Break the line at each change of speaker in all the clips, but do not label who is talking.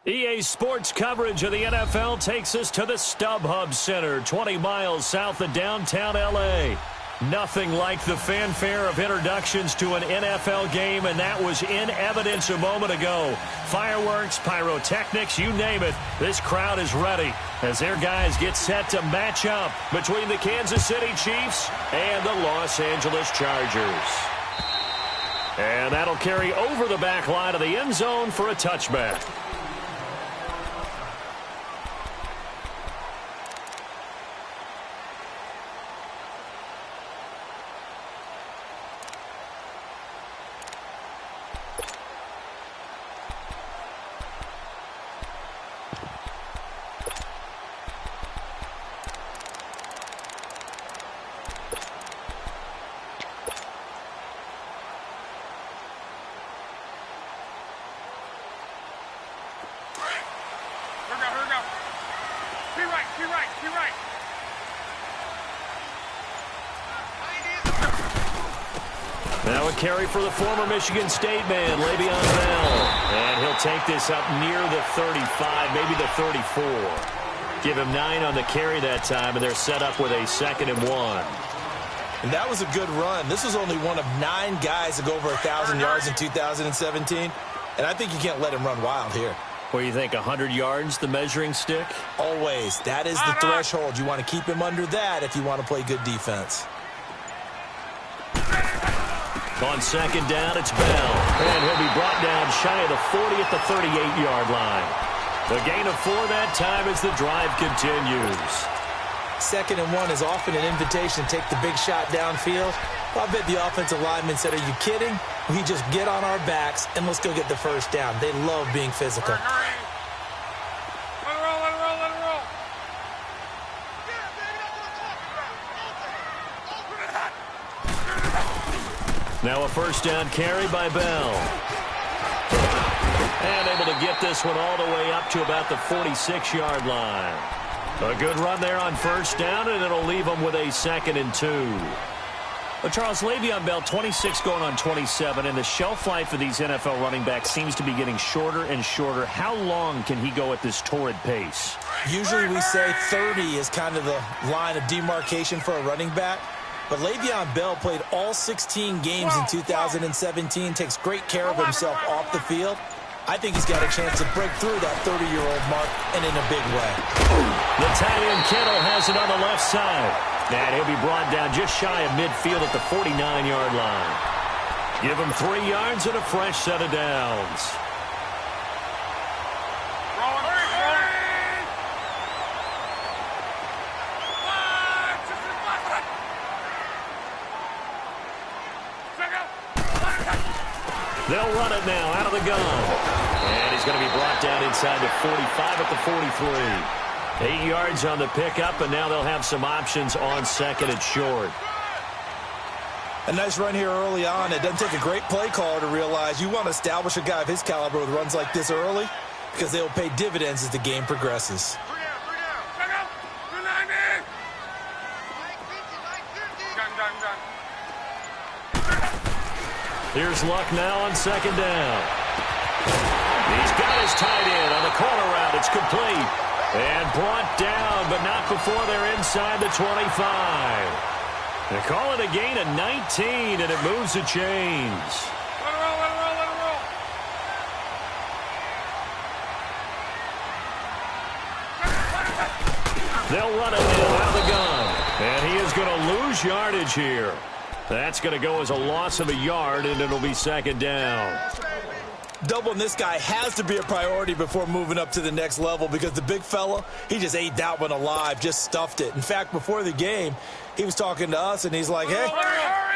EA Sports coverage of the NFL takes us to the StubHub Center, 20 miles south of downtown L.A. Nothing like the fanfare of introductions to an NFL game, and that was in evidence a moment ago. Fireworks, pyrotechnics, you name it. This crowd is ready as their guys get set to match up between the Kansas City Chiefs and the Los Angeles Chargers. And that'll carry over the back line of the end zone for a touchback. Now a carry for the former Michigan State man, Le'Veon Bell. And he'll take this up near the 35, maybe the 34. Give him 9 on the carry that time, and they're set up with a 2nd and 1.
And that was a good run. This was only one of 9 guys to go over 1,000 yards in 2017. And I think you can't let him run wild here.
What do you think, 100 yards, the measuring stick?
Always. That is the threshold. You want to keep him under that if you want to play good defense.
On 2nd down, it's Bell. And he'll be brought down shy of the 40 at the 38-yard line. The gain of 4 that time as the drive continues.
2nd and 1 is often an invitation to take the big shot downfield. I bet the offensive lineman said, are you kidding? We just get on our backs and let's go get the first down. They love being physical.
Now a first down carry by Bell. And able to get this one all the way up to about the 46-yard line. A good run there on first down, and it'll leave them with a 2nd and 2. Well, Charles, Le'Veon Bell, 26 going on 27, and the shelf life of these NFL running backs seems to be getting shorter and shorter. How long can he go at this torrid pace?
Usually we say 30 is kind of the line of demarcation for a running back. But Le'Veon Bell played all 16 games in 2017, takes great care of himself off the field. I think he's got a chance to break through that 30-year-old mark, and in a big way.
The tight end Kittle has it on the left side. And he'll be brought down just shy of midfield at the 49-yard line. Give him 3 yards and a fresh set of downs. They'll run it now out of the gun. And he's going to be brought down inside the 45 at the 43. 8 yards on the pickup, and now they'll have some options on 2nd and short.
A nice run here early on. It doesn't take a great play caller to realize you want to establish a guy of his caliber with runs like this early because they will pay dividends as the game progresses.
Here's Luck now on 2nd down. He's got his tight end on the corner route. It's complete. And brought down, but not before they're inside the 25. They call it a gain of 19, and it moves the chains.
Let it roll, let it roll, let it roll.
They'll run it now out of the gun. And he is going to lose yardage here. That's going to go as a loss of a yard, and it'll be 2nd down.
Doubling this guy has to be a priority before moving up to the next level because the big fella, he just ate that one alive, just stuffed it. In fact, before the game, he was talking to us, and he's like, hey,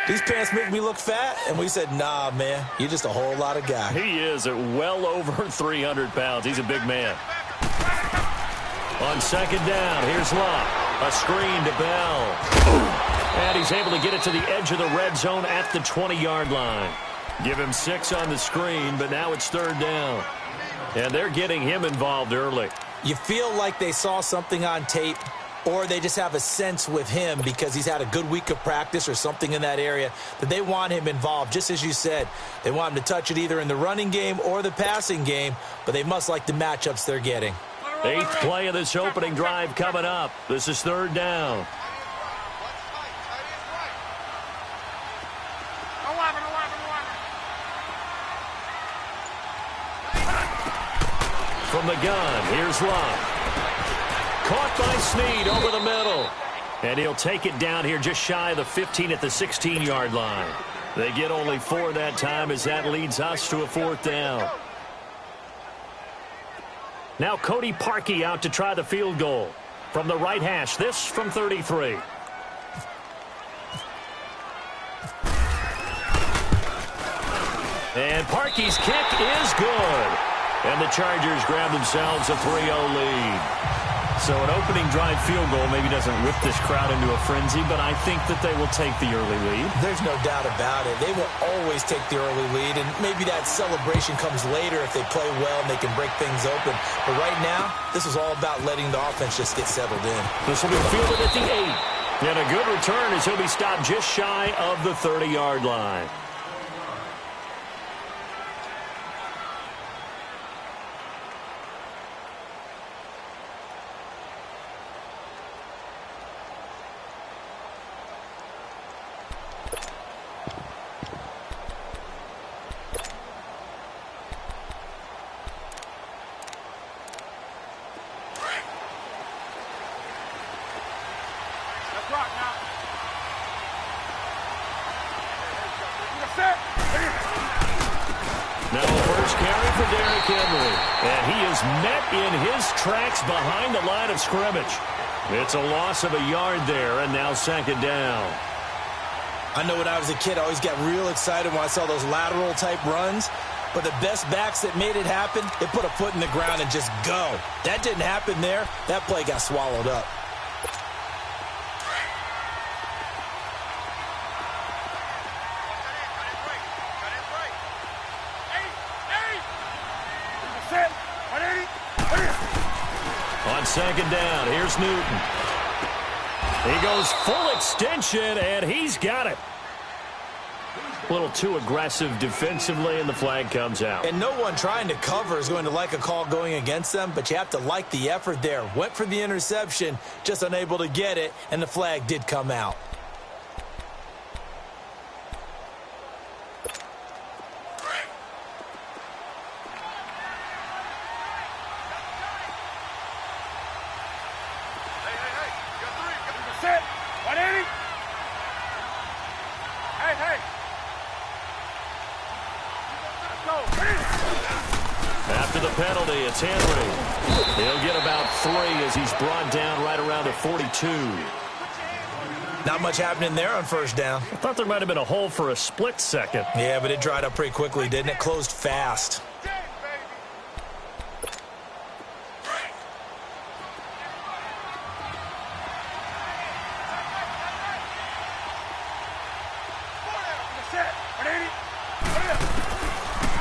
these pants make me look fat. And we said, nah, man, you're just a whole lot of guy.
He is at well over 300 pounds. He's a big man. On 2nd down, here's Luck. A screen to Bell. And he's able to get it to the edge of the red zone at the 20-yard line. Give him 6 on the screen, but now it's 3rd down. And they're getting him involved early.
You feel like they saw something on tape or they just have a sense with him because he's had a good week of practice or something in that area that they want him involved. Just as you said, they want him to touch it either in the running game or the passing game, but they must like the matchups they're getting.
8th play of this opening drive coming up. This is 3rd down. From the gun, here's Love. Caught by Snead over the middle. And he'll take it down here just shy of the 15 at the 16-yard line. They get only 4 that time as that leads us to a 4th down. Now Cody Parkey out to try the field goal. From the right hash, this from 33. And Parkey's kick is good. And the Chargers grab themselves a 3-0 lead. So an opening drive field goal maybe doesn't whip this crowd into a frenzy, but I think that they will take the early lead.
There's no doubt about it. They will always take the early lead, and maybe that celebration comes later if they play well and they can break things open. But right now, this is all about letting the offense just get settled in.
This will be fielded at the 8. And a good return as he'll be stopped just shy of the 30-yard line. Now the first carry for Derrick Henry. And he is met in his tracks behind the line of scrimmage. It's a loss of a yard there, and now 2nd down.
I know when I was a kid, I always got real excited when I saw those lateral-type runs. But the best backs that made it happen, they put a foot in the ground and just go. That didn't happen there. That play got swallowed up.
On 2nd down, here's Newton. He goes full extension, and he's got it. A little too aggressive defensively, and the flag comes out.
And no one trying to cover is going to like a call going against them, but you have to like the effort there. Went for the interception, just unable to get it, and the flag did come out.
After the penalty, it's Henry. He'll get about 3 as he's brought down right around the 42.
Not much happening there on 1st down.
I thought there might have been a hole for a split second.
Yeah, but it dried up pretty quickly, didn't it? Closed fast.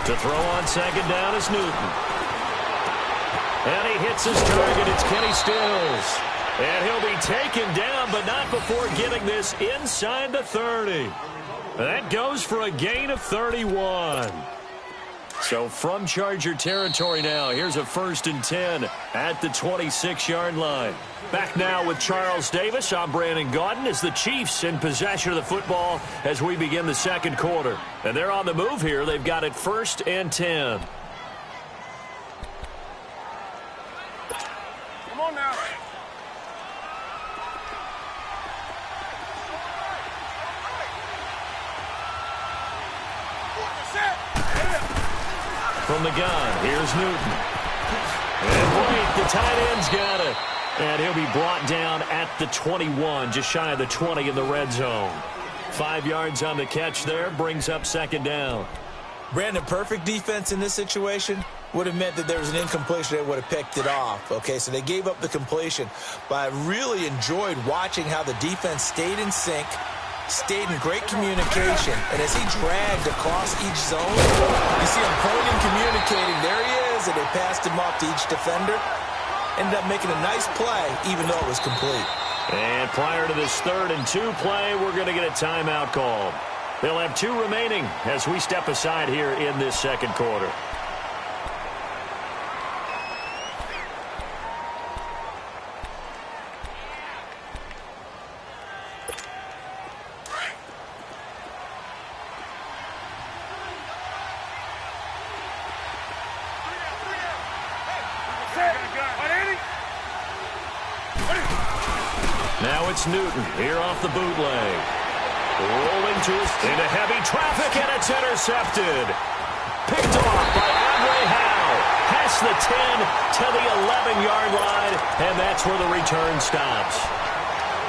To throw on 2nd down is Newton. And he hits his target. It's Kenny Stills. And he'll be taken down, but not before getting this inside the 30. That goes for a gain of 31. So from Charger territory now, here's a 1st and 10 at the 26-yard line. Back now with Charles Davis. I'm Brandon Gaudin as the Chiefs in possession of the football as we begin the 2nd quarter. And they're on the move here. They've got it 1st and 10.
Come on now.
From the gun, here's Newton. And wait, the tight end's got it. And he'll be brought down at the 21, just shy of the 20 in the red zone. 5 yards on the catch there, brings up 2nd down.
Brandon, perfect defense in this situation would have meant that there was an incompletion that would have picked it off. Okay, so they gave up the completion. But I really enjoyed watching how the defense stayed in sync, stayed in great communication. And as he dragged across each zone, you see him pointing, communicating. There he is, and they passed him off to each defender. ended up making a nice play, even though it was complete.
And prior to this 3rd and 2 play, we're going to get a timeout called. They'll have 2 remaining as we step aside here in this 2nd quarter. Now it's Newton here off the bootleg. Rolling to his into heavy traffic, and it's intercepted. Picked off by Andre Howe. Past the 10 to the 11-yard line, and that's where the return stops.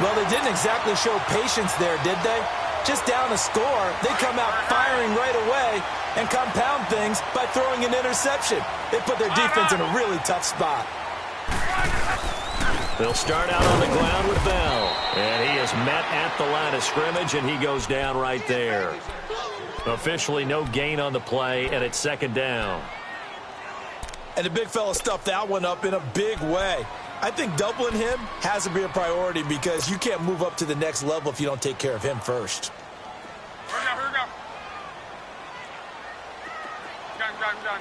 Well, they didn't exactly show patience there, did they? Just down a score, they come out firing right away and compound things by throwing an interception. They put their defense in a really tough spot.
They'll start out on the ground with Bell. And he is met at the line of scrimmage, and he goes down right there. Officially no gain on the play, and it's 2nd down.
And the big fella stuffed that one up in a big way. I think doubling him has to be a priority because you can't move up to the next level if you don't take care of him first.
Here we go. Gun.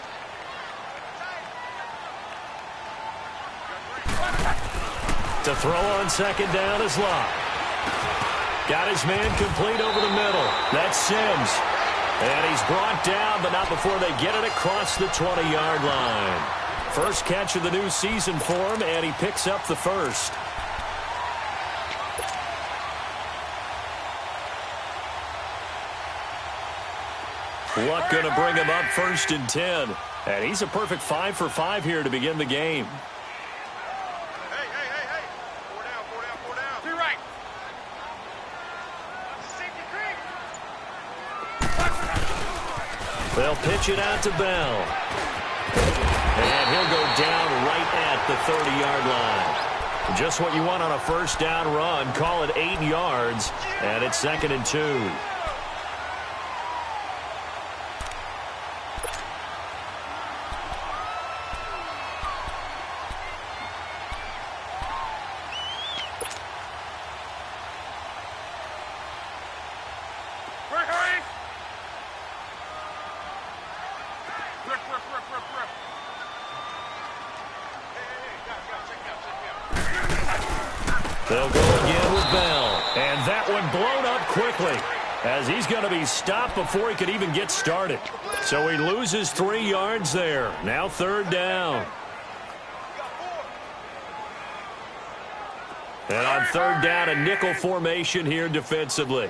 To throw on 2nd down is Locke. Got his man complete over the middle. That's Sims. And he's brought down, but not before they get it across the 20-yard line. First catch of the new season for him, and he picks up the first. Luck going to bring him up 1st and 10. And he's a perfect 5 for 5 here to begin the game. They'll pitch it out to Bell. And he'll go down right at the 30-yard line. Just what you want on a 1st down run. Call it 8 yards, and it's 2nd and 2. They'll go again with Bell. And that one blown up quickly as he's going to be stopped before he could even get started. So he loses 3 yards there. Now 3rd down. And on 3rd down, a nickel formation here defensively.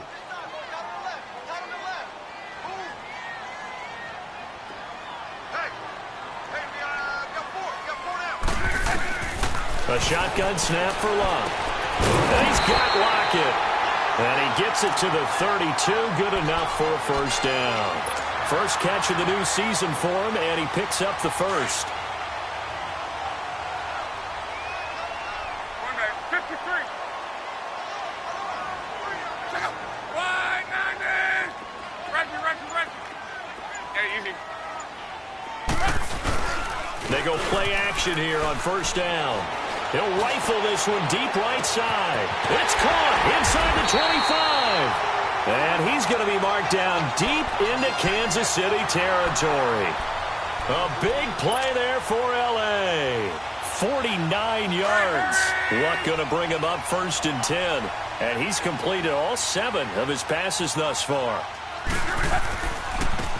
A shotgun snap for Locke. And he's got Lockett. And he gets it to the 32. Good enough for a 1st down. First catch of the new season for him, and he picks up the first. They go play action here on 1st down. He'll rifle this one deep right side. It's caught inside the 25. And he's going to be marked down deep into Kansas City territory. A big play there for L.A. 49 yards. Luck going to bring him up 1st and 10. And he's completed all 7 of his passes thus far.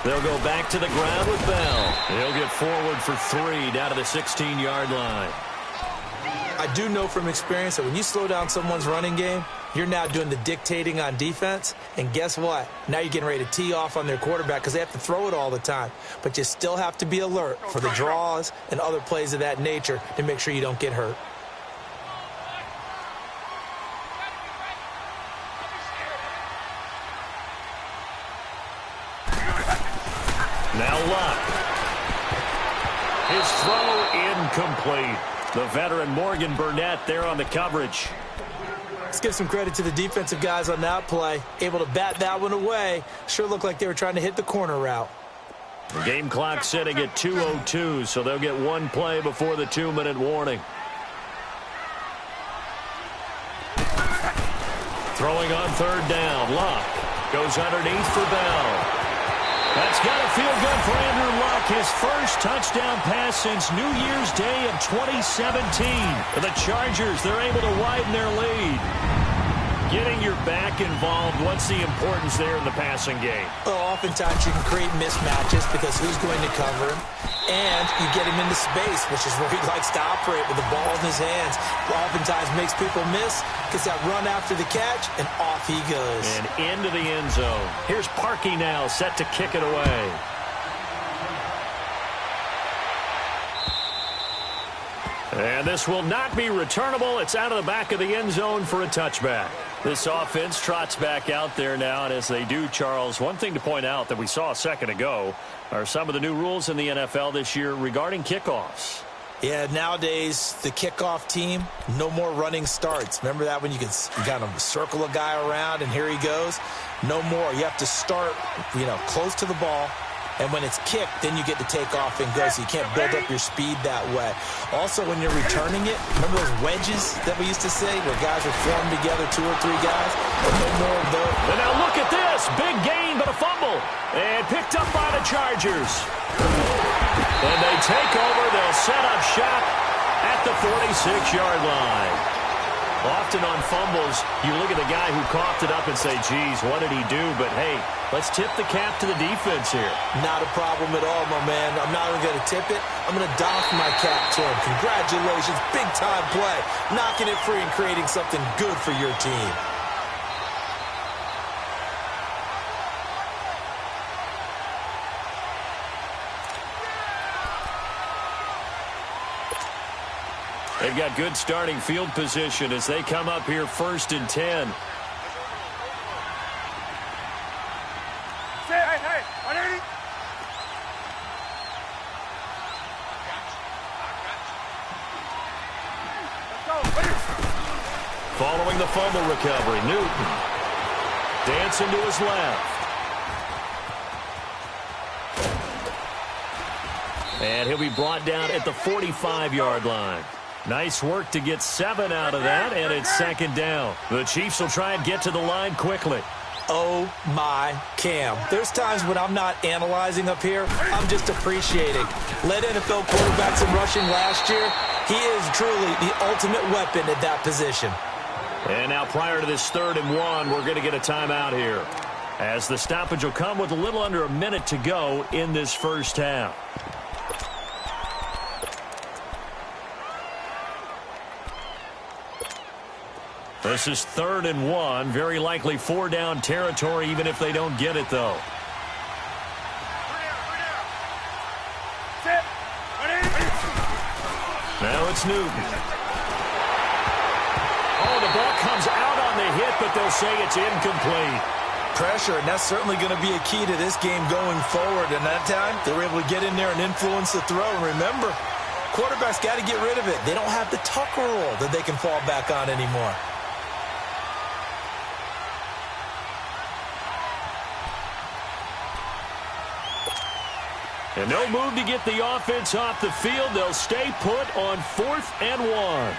They'll go back to the ground with Bell. He'll get forward for 3 down to the 16-yard line.
I do know from experience that when you slow down someone's running game, you're now doing the dictating on defense. And guess what? Now you're getting ready to tee off on their quarterback because they have to throw it all the time. But you still have to be alert for the draws and other plays of that nature to make sure you don't get hurt.
Now Luck. His throw incomplete. The veteran Morgan Burnett there on the coverage.
Let's give some credit to the defensive guys on that play. Able to bat that one away. Sure looked like they were trying to hit the corner route.
The game clock sitting at 2:02, so they'll get 1 play before the 2-minute warning. Throwing on third down. Luck goes underneath for Bell. That's got to feel good for Andrew Luck. His first touchdown pass since New Year's Day of 2017. For the Chargers, they're able to widen their lead. Getting your back involved, what's the importance there in the passing game?
Well, oftentimes you can create mismatches because who's going to cover him? And you get him into space, which is where he likes to operate with the ball in his hands. Oftentimes makes people miss, gets that run after the catch, and off he goes.
And into the end zone. Here's Parkey now, set to kick it away. And this will not be returnable. It's out of the back of the end zone for a touchback. This offense trots back out there now, and as they do, Charles, one thing to point out that we saw a second ago are some of the new rules in the NFL this year regarding kickoffs.
Yeah, nowadays, the kickoff team, no more running starts. Remember that when you could kind of circle a guy around and here he goes? No more. You have to start, close to the ball. And when it's kicked, then you get to take off and go, so you can't build up your speed that way. Also, when you're returning it, remember those wedges that we used to say where guys would form together, 2 or 3 guys? No more of those.
And now look at this. Big gain, but a fumble. And picked up by the Chargers. And they take over. They'll set up shop at the 46-yard line. Often on fumbles, you look at the guy who coughed it up and say, geez, what did he do? But, hey, let's tip the cap to the defense here.
Not a problem at all, my man. I'm not even going to tip it. I'm going to doff my cap to him. Congratulations. Big-time play. Knocking it free and creating something good for your team.
They've got good starting field position as they come up here 1st and 10.
Hey, ready?
Following the fumble recovery, Newton dancing to his left. And he'll be brought down at the 45-yard line. Nice work to get 7 out of that, and it's 2nd down. The Chiefs will try and get to the line quickly.
Oh, my Cam. There's times when I'm not analyzing up here. I'm just appreciating. Led NFL quarterbacks in rushing last year. He is truly the ultimate weapon at that position.
And now prior to this 3rd and 1, we're going to get a timeout here, as the stoppage will come with a little under a minute to go in this first half. This is 3rd and 1. Very likely 4-down territory, even if they don't get it, though. Now it's Newton. Oh, the ball comes out on the hit, but they'll say it's incomplete.
Pressure, and that's certainly going to be a key to this game going forward. And that time, they were able to get in there and influence the throw. And remember, quarterbacks got to get rid of it. They don't have the Tucker rule that they can fall back on anymore.
And no move to get the offense off the field. They'll stay put on 4th and 1.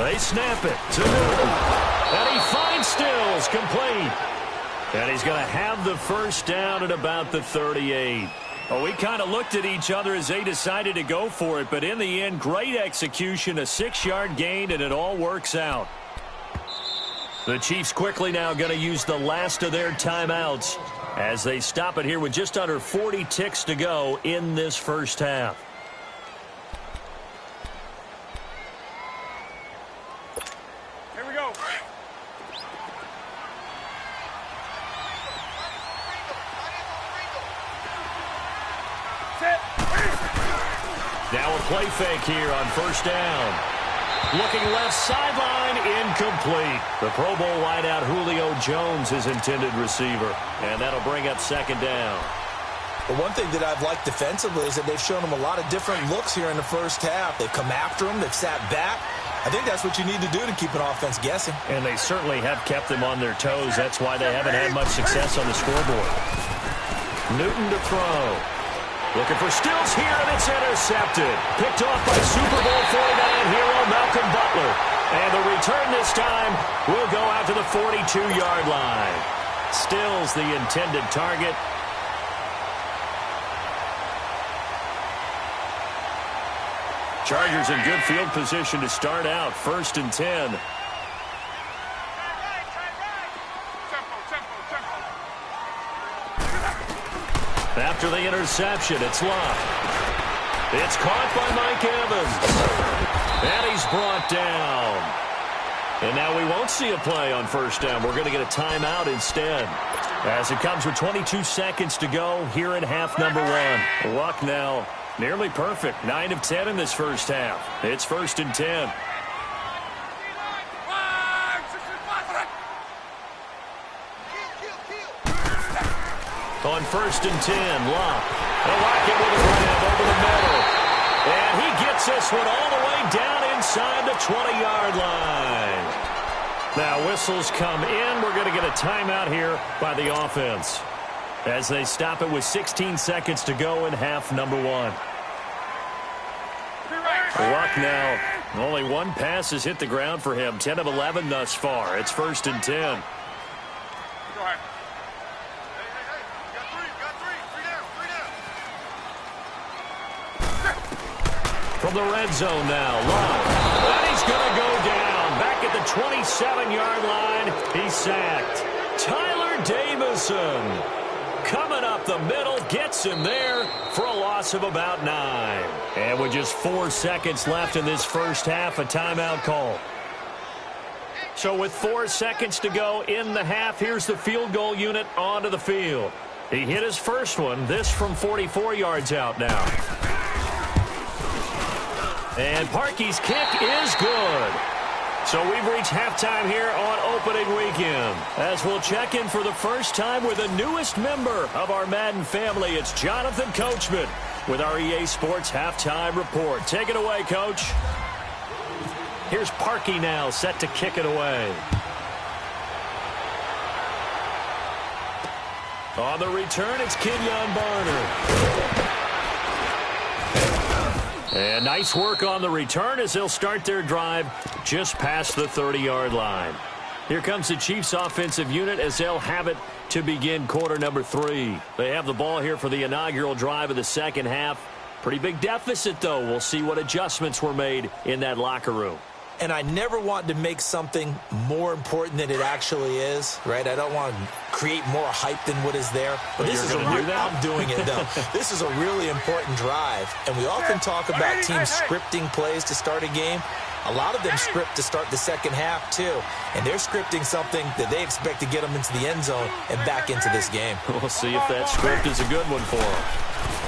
They snap it to Newton. And he finds Stills, complete. And he's going to have the first down at about the 38. Well, we kind of looked at each other as they decided to go for it. But in the end, great execution, a 6-yard gain, and it all works out. The Chiefs quickly now going to use the last of their timeouts as they stop it here with just under 40 ticks to go in this first half.
Here we go.
Now a play fake here on 1st down. Looking left sideline, incomplete. The Pro Bowl wideout Julio Jones, his intended receiver. And that'll bring up 2nd down.
But one thing that I've liked defensively is that they've shown them a lot of different looks here in the first half. They've come after them. They've sat back. I think that's what you need to do to keep an offense guessing.
And they certainly have kept them on their toes. That's why they haven't had much success on the scoreboard. Newton to throw. Looking for Stills here, and it's intercepted. Picked off by Super Bowl 49 hero time will go out to the 42-yard line. Stills the intended target. Chargers in good field position to start out. 1st and 10. After the interception, it's Love. It's caught by Mike Evans. And he's brought down. And now we won't see a play on 1st down. We're going to get a timeout instead. As it comes with 22 seconds to go here in half number 1. Luck now nearly perfect. 9 of 10 in this first half. It's 1st and 10. On 1st and 10, Locke. Lockett with a grab over the middle. And he gets this one all the way down inside the 20-yard line. Now whistles come in. We're going to get a timeout here by the offense as they stop it with 16 seconds to go in half number 1. Luck now. Only one pass has hit the ground for him. 10 of 11 thus far. It's 1st and 10. From the red zone now, Love. And he's going to go down. Back at the 27-yard line, he's sacked. Tyler Davison coming up the middle, gets him there for a loss of about 9. And with just 4 seconds left in this first half, a timeout call. So with 4 seconds to go in the half, here's the field goal unit onto the field. He hit his first one, this from 44 yards out now. And Parkey's kick is good. So we've reached halftime here on opening weekend. As we'll check in for the first time with the newest member of our Madden family, it's Jonathan Coachman with our EA Sports Halftime Report. Take it away, Coach. Here's Parkey now, set to kick it away. On the return, it's Kenyon Barner. And nice work on the return as they'll start their drive just past the 30-yard line. Here comes the Chiefs offensive unit as they'll have it to begin quarter number 3. They have the ball here for the inaugural drive of the second half. Pretty big deficit, though. We'll see what adjustments were made in that locker room.
And I never want to make something more important than it actually is, right? I don't want to create more hype than what is there. But this is I'm doing it, though. This is a really important drive. And we often talk about teams scripting plays to start a game. A lot of them script to start the second half, too. And they're scripting something that they expect to get them into the end zone and back into this game.
We'll see if that script is a good one for them.